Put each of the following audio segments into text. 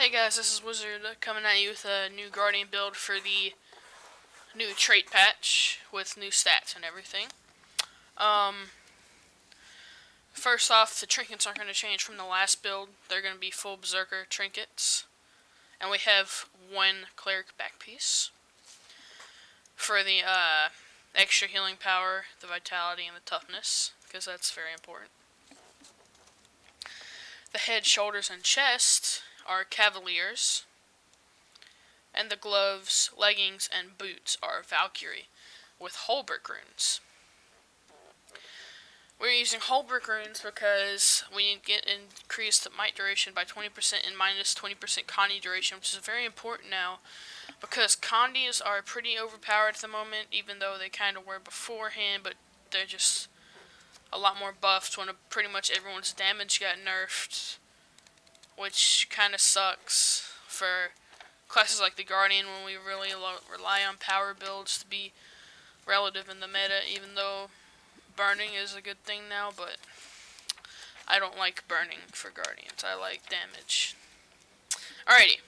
Hey guys, this is Wizard coming at you with a new Guardian build for the new trait patch with new stats and everything. First off, the trinkets aren't going to change from the last build. They're going to be full Berserker trinkets. And we have one Cleric back piece. For the extra healing power, the vitality, and the toughness, because that's very important. The head, shoulders, and chest are Cavaliers. And the gloves, leggings, and boots are Valkyrie, with Holbrook runes. We're using Holbrook runes because we get increased might duration by 20% and minus 20% Condi duration, which is very important now, because Condis are pretty overpowered at the moment, even though they kind of were beforehand, but they're just a lot more buffed when pretty much everyone's damage got nerfed, which kind of sucks for classes like the Guardian when we really rely on power builds to be relative in the meta, even though burning is a good thing now, but I don't like burning for Guardians. I like damage. Alrighty.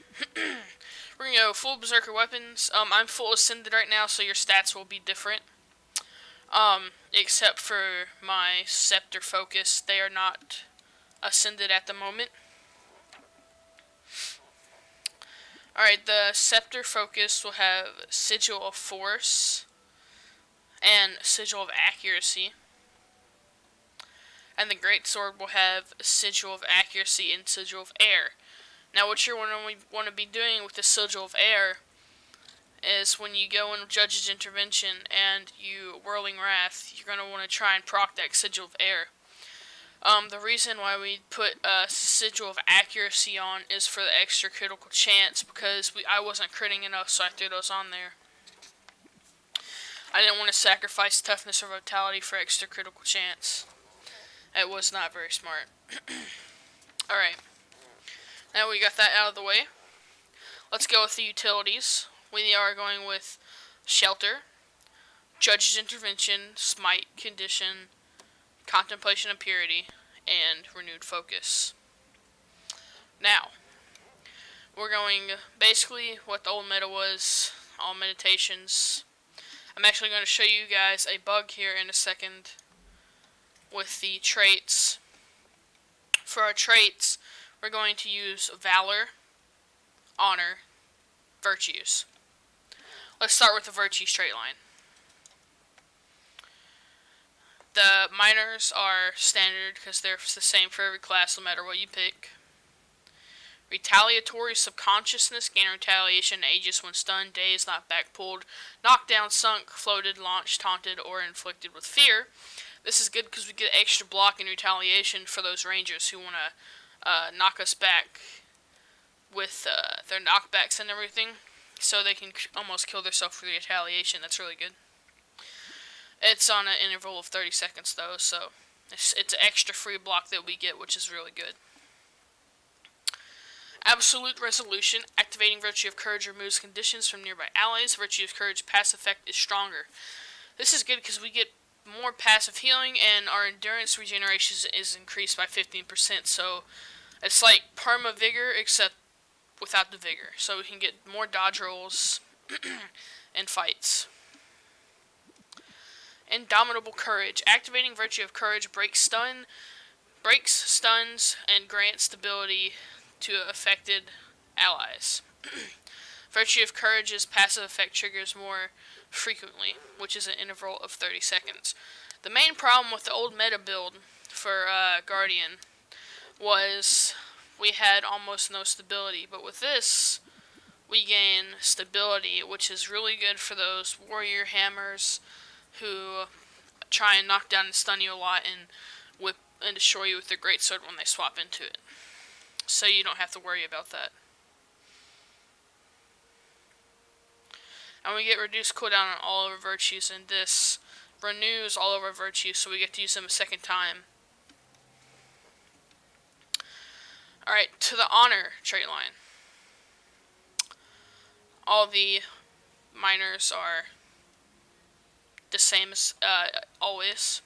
We're going to go full Berserker weapons. I'm full Ascended right now, so your stats will be different. Except for my Scepter Focus. They are not Ascended at the moment. Alright, the Scepter Focus will have Sigil of Force and Sigil of Accuracy. And the Greatsword will have Sigil of Accuracy and Sigil of Air. Now what you're going to want to be doing with the Sigil of Air is when you go in Judge's Intervention and you Whirling Wrath, you're going to want to try and proc that Sigil of Air. The reason why we put Sigil of Accuracy on is for the extra critical chance, because I wasn't critting enough, so I threw those on there. I didn't want to sacrifice toughness or vitality for extra critical chance. It was not very smart. Alright. Now we got that out of the way. Let's go with the utilities. We are going with Shelter, Judge's Intervention, Smite, Condition, Contemplation of Purity, and Renewed Focus. Now, we're going basically what the old meta was, all meditations. I'm actually going to show you guys a bug here in a second with the traits. For our traits, we're going to use Valor, Honor, Virtues. Let's start with the Virtues trait line. The minors are standard because they're the same for every class no matter what you pick. Retaliatory Subconsciousness, gain retaliation, aegis when stunned, dazed, not back pulled, knocked down, sunk, floated, launched, taunted, or inflicted with fear. This is good because we get extra block and retaliation for those rangers who want to knock us back with their knockbacks and everything, so they can almost kill themselves for the retaliation. That's really good. It's on an interval of 30 seconds though, so it's an extra free block that we get, which is really good. Absolute Resolution, activating Virtue of Courage removes conditions from nearby allies. Virtue of Courage pass effect is stronger. This is good because we get more passive healing and our endurance regeneration is increased by 15%, so it's like Perma Vigor except without the Vigor, so we can get more dodge rolls and fights. Indomitable Courage, activating Virtue of Courage breaks stuns, and grants stability to affected allies. Virtue of Courage's passive effect triggers more frequently, which is an interval of 30 seconds. The main problem with the old meta build for Guardian was we had almost no stability, but with this we gain stability, which is really good for those warrior hammers who try and knock down and stun you a lot and whip and destroy you with their greatsword when they swap into it. So you don't have to worry about that. And we get reduced cooldown on all of our virtues, and this renews all of our virtues, so we get to use them a second time. Alright, to the Honor trait line. All the minors are the same as always.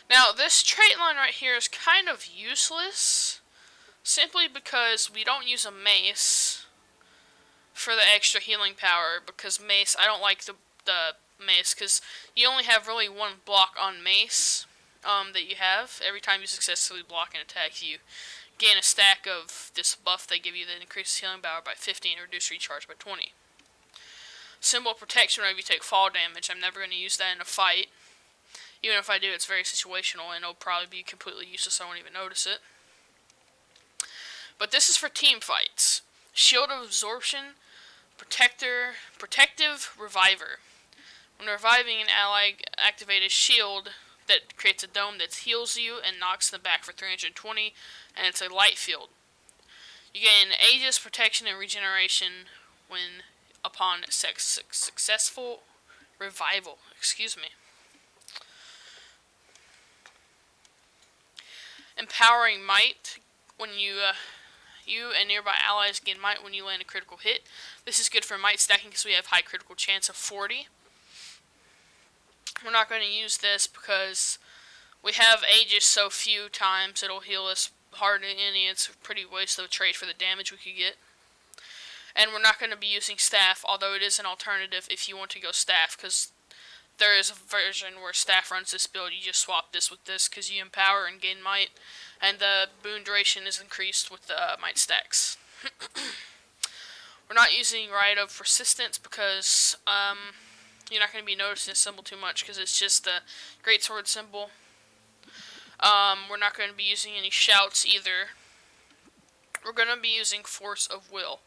Now, this trait line right here is kind of useless. Simply because we don't use a mace for the extra healing power, because mace, I don't like the mace, because you only have really one block on mace that you have. Every time you successfully block an attack, you gain a stack of this buff they give you that increases healing power by 50 and reduce recharge by 20. Symbol of protection whenever you take fall damage. I'm never going to use that in a fight. Even if I do, it's very situational, and it'll probably be completely useless, so I won't even notice it. But this is for team fights. Shield of Absorption, Protective Reviver. When reviving an ally, activate a shield that creates a dome that heals you and knocks them back for 320, and it's a light field. You gain Aegis protection and regeneration when upon successful revival. Excuse me. Empowering Might. When you and nearby allies gain Might when you land a critical hit. This is good for Might stacking because we have high critical chance of 40. We're not going to use this because we have Aegis so few times it'll heal us hardly any. It's a pretty waste of a trait for the damage we could get. And we're not going to be using Staff, although it is an alternative if you want to go Staff, because there is a version where Staff runs this build. You just swap this with this because you empower and gain Might, and the boon duration is increased with the Might stacks. We're not using Riot of Persistence because you're not going to be noticing this symbol too much because it's just the Greatsword symbol. We're not going to be using any shouts either. We're going to be using Force of Will.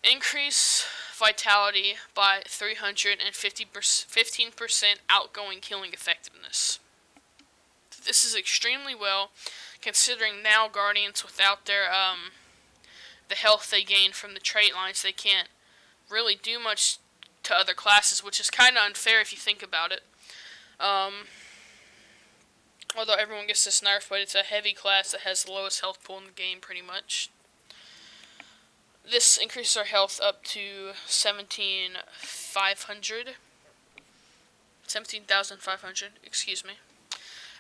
Increase vitality by 315% outgoing killing effectiveness. This is extremely well, considering now Guardians without their the health they gain from the trait lines, they can't really do much to other classes, which is kind of unfair if you think about it. Although everyone gets this nerf, but it's a heavy class that has the lowest health pool in the game, pretty much. This increases our health up to 17,500, excuse me.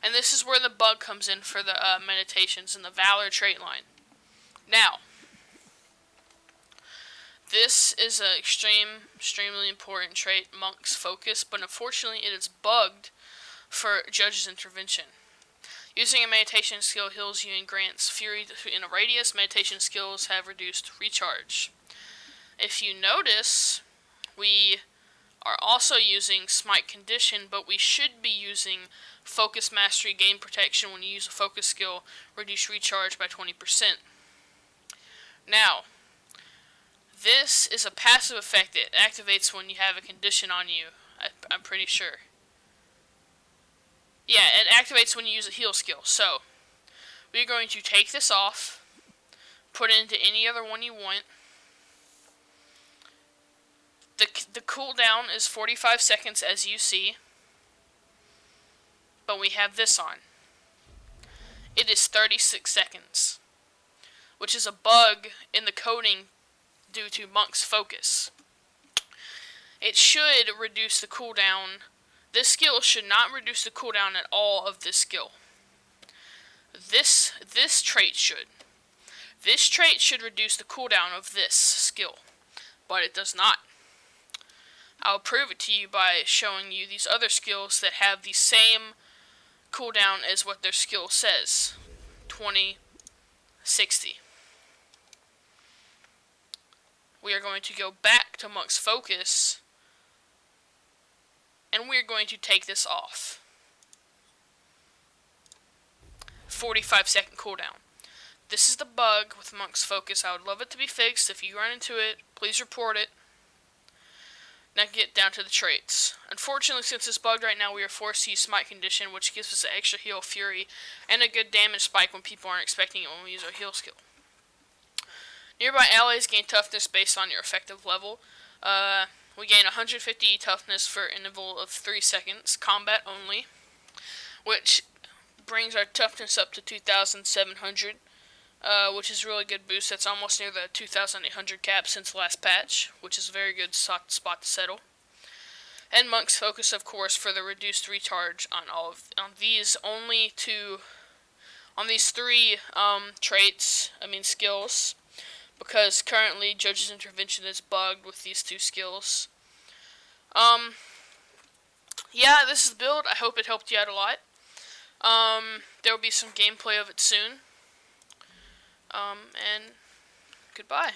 And this is where the bug comes in for the meditations and the Valor trait line. Now, this is an extremely important trait, Monk's Focus, but unfortunately it is bugged for Judge's Intervention. Using a meditation skill heals you and grants fury in a radius. Meditation skills have reduced recharge. If you notice, we are also using Smite Condition, but we should be using Focus Mastery, Gain Protection when you use a focus skill, reduce recharge by 20%. Now, this is a passive effect. It activates when you have a condition on you, I'm pretty sure. Yeah, it activates when you use a heal skill. So, we're going to take this off, put it into any other one you want. The cooldown is 45 seconds as you see, but we have this on. It is 36 seconds, which is a bug in the coding due to Monk's Focus. It should reduce the cooldown. This skill should not reduce the cooldown at all of this skill. This trait should. This trait should reduce the cooldown of this skill, but it does not. I'll prove it to you by showing you these other skills that have the same cooldown as what their skill says. 20, 60. We are going to go back to Monk's Focus, and we're going to take this off. 45-second cooldown. This is the bug with Monk's Focus. I would love it to be fixed. If you run into it, please report it. Now get down to the traits. Unfortunately, since it's bugged right now, we are forced to use Smite Condition, which gives us an extra heal Fury and a good damage spike when people aren't expecting it when we use our heal skill. Nearby allies gain toughness based on your effective level. We gain 150 toughness for an interval of 3 seconds, combat only, which brings our toughness up to 2,700, which is a really good boost. That's almost near the 2,800 cap since the last patch, which is a very good spot to settle. And Monk's Focus, of course, for the reduced recharge on these only on these three skills, because currently Judge's Intervention is bugged with these two skills. Yeah, this is the build. I hope it helped you out a lot. There will be some gameplay of it soon. And goodbye.